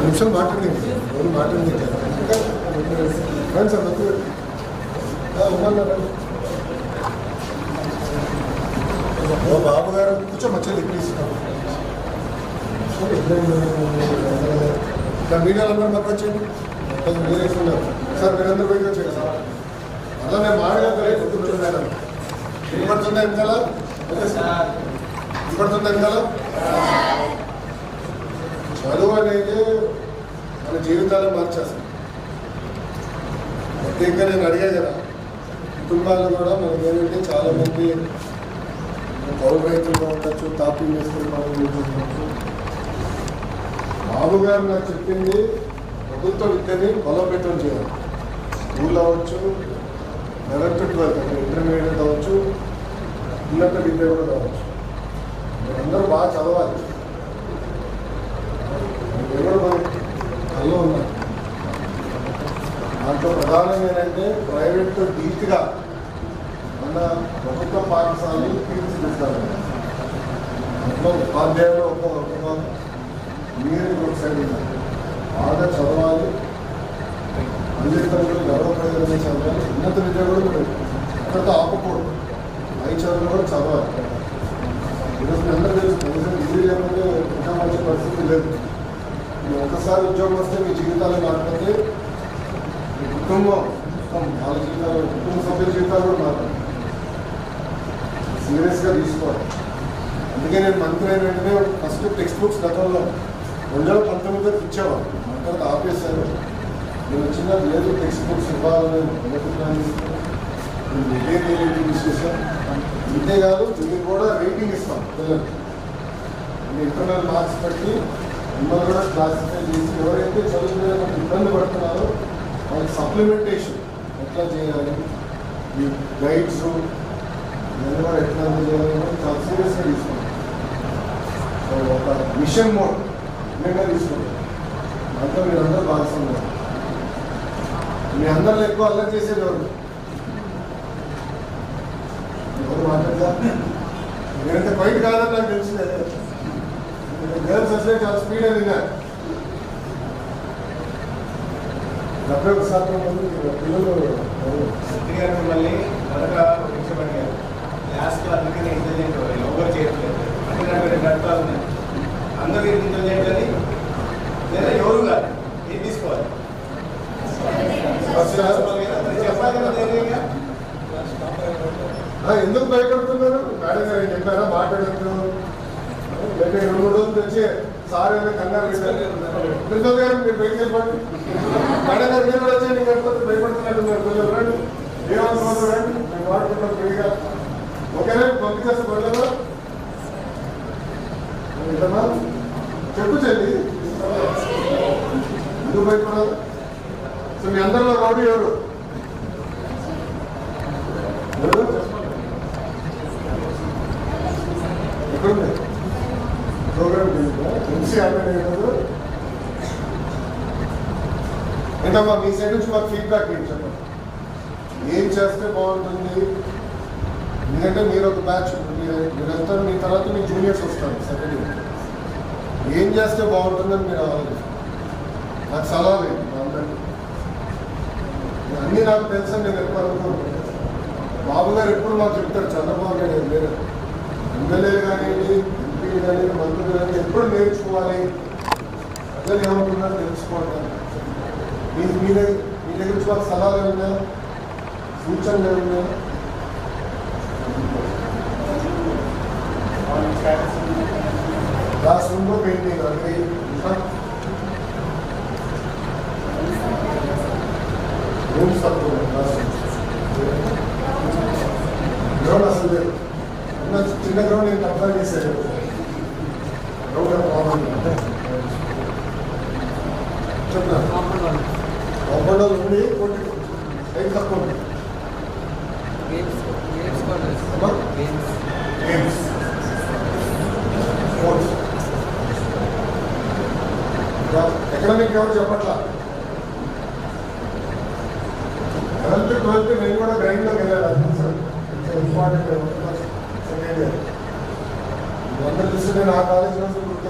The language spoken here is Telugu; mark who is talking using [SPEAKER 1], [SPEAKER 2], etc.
[SPEAKER 1] నిమిషం మాట్లాడింది మాట్లాడింది ఫ్రెండ్స్ అందరూ బాబు గారు కూర్చో మచ్చలు ప్లీజ్ మీడియాలో మాకు వచ్చేయండి మీరేస్తున్నారు సార్ మీరందరూ బయటకు వచ్చారు సార్ అలా నేను మాట్లాడలేదు కూర్చున్నాను వినపడుతుందా ఎంతలా వినపడుతుందా ఎంతలా చదువు అనేది మన జీవితాలు మార్చేస్తాం ప్రత్యేకంగా నేను అడిగా కదా కుటుంబాలు కూడా మనకి ఏంటంటే చాలామంది కౌలు రైతులుగా ఉండొచ్చు తాపీ వేసుకుని ఉండొచ్చు. బాబు గారు నాకు చెప్పింది ప్రభుత్వ విద్యని బలోపేతం చేయాలి. స్కూల్ అవ్వచ్చు, 11th to 12th అంటే ఇంటర్మీడియట్ అవ్వచ్చు, ఉన్నత విద్య కూడా కావచ్చు. మీరందరూ బాగా చదవాలి. ఎవరు మన కళ్ళు ఉన్నారు. దాంట్లో ప్రధానంగా ఏంటంటే ప్రైవేట్తో డీట్గా మన ప్రభుత్వ పాఠశాలను తీర్చిదిద్దాలి. దాంట్లో ఉపాధ్యాయులు ఒక మీరు ఒక సైడ్ ఉన్నారు. బాగా చదవాలి, అన్నింటిలో గర్వపడేదని చదవాలి. ఉన్నత విద్య కూడా మీరు అక్కడితో ఆపకూడదు. పై చదువులు కూడా చదవాలి. ఈరోజు మీ అందరూ తెలుసు కనీసం డిగ్రీ లేకపోతే ఇంకా మంచి పరిస్థితి లేదు. ఒకసారి ఉద్యోగం వస్తే మీ జీవితాలు మారిపోతే మీ కుటుంబం వాళ్ళ జీవితాలు, కుటుంబ సభ్యుల జీవితాలు కూడా మారాలి. సీరియస్గా తీసుకోవాలి. అందుకే నేను మంత్రి అయిన వెంటనే ఫస్ట్ టెక్స్ట్ బుక్స్ గతంలో 2019 ఇచ్చేవాడు. తర్వాత ఆపేశాను. నేను వచ్చిన లేదు టెక్స్ట్ బుక్స్ ఇవ్వాలని అనుకుంటున్నాను. విశేషం ఇంతే కాదు, మీరు కూడా రేటింగ్ ఇస్తాం పిల్లలకి. ఇంటర్నల్ మార్క్స్ బట్టి మిమ్మల్ని కూడా క్లాసిఫై చేసి ఎవరైతే చదువుకునే ఇబ్బంది పడుతున్నారో వాళ్ళకి సప్లిమెంటేషన్ ఎట్లా చేయాలి, ఈ గైడ్స్ ఇవన్నీ కూడా ఎట్లా చేయాలని చాలా సీరియస్గా తీసుకున్నాం. సో ఒక మిషన్ మోడ్ నిజంగా తీసుకుంటాం. దాంట్లో మీరందరూ భాగస్వామ్యం. మీ అందరిలో ఎక్కువ అల్లరి చేసేది ఎవరు మాట్లాడదా? నేనంటే బయట కాదని నాకు తెలిసిందే. గర్ల్స్ వస్తే చాలా స్పీడ్ అయిందా 70% పిల్లలు
[SPEAKER 2] మిమ్మల్ని త్వరగా ఇష్టపడినారు. లాస్ట్లో అందుకనే ఇంటెలిజెంట్ ఎవరు చేయట్లేదు. అంటే నాకు గట్టాలు ఉన్నాయి. అందరూ ఇంటెలిజెంట్ అని లేదా ఎవరు కాదు ఏం తీసుకోవాలి చెప్పాలి కదా.
[SPEAKER 1] ఎందుకు భయపడుతున్నారు? మేడం గారు చెప్పారా మాట్లాడుతూ లేక 2-3 రోజులు తెచ్చి సార్ ఏదో కంగారు ప్రిన్సిపల్ గారు మీరు బయటకు వెళ్ళిపోండి. మేడం గారు మీరు కూడా వచ్చి లేకపోతే భయపడుతున్నట్టున్నారు. పిల్లలు రండి, ఏమనుకోవద్దు రండి, మేము మాట్లాడుకుంటాం ఫ్రీగా. ఓకేనా? పంపించేస్తే పడలేదా? ఏంటన్నా చెప్పు చెల్లి, ఎందుకు భయపడాలి? సో మీ అందరిలో రౌడీ ఎవరు? ఎక్కడుంది ప్రోగ్రామ్? ఎంసీ ఆపేయలేదు. ఏంటమ్మా మీ సైడ్ నుంచి మాకు ఫీడ్బ్యాక్ ఏంటి చెప్పండి. ఏం చేస్తే బాగుంటుంది? ఎందుకంటే మీరు ఒక బ్యాచ్, మీరంతా మీ తర్వాత మీ జూనియర్స్ వస్తారు సెకండ్ ఇయర్. ఏం చేస్తే బాగుంటుందని మీరు ఆలోచిస్తారు. నాకు సలహా లేదు. మా అందరికీ అన్నీ నాకు తెలుసని నేను ఎప్పుడు అనుకుంటున్నాను. బాబు గారు ఎప్పుడు మాకు చెప్తారు, చంద్రబాబు నాయుడు లేదు ఎమ్మెల్యే కానివ్వండి, ఎంపీ కానీ, మంత్రులు కానీ ఎప్పుడు నేర్చుకోవాలి, ప్రజలు ఏమనుకున్నారో తెలుసుకోవడం. మీ దగ్గర నుంచి మాకు సలహాలు ఏమన్నా, సూచనలు ఏమన్నా? క్లాస్ రూమ్లో పెయింటింగ్ అంటే రూమ్స్ తక్కువ క్లాస్ గ్రౌండ్ అసలు లేదు. చిన్న గ్రౌండ్ నేను కంపేర్ చేశాను. గ్రౌండ్ బాగుంది చెప్పిన కాంపౌండ్ ఉండి కొట్టి టైం తక్కువ ఉంది. గేమ్స్ స్పోర్ట్స్ ఎకనామిక్ ఎవరు చెప్పట్లా. 11th, 12th నేను కూడా గ్రైండ్లోకి వెళ్ళాను. ఇంపార్టెంట్ సెకండ్ ఇయర్ అందరూ చూస్తుంటే నా కాలేజ్ రోజు గుర్తొస్తుంది.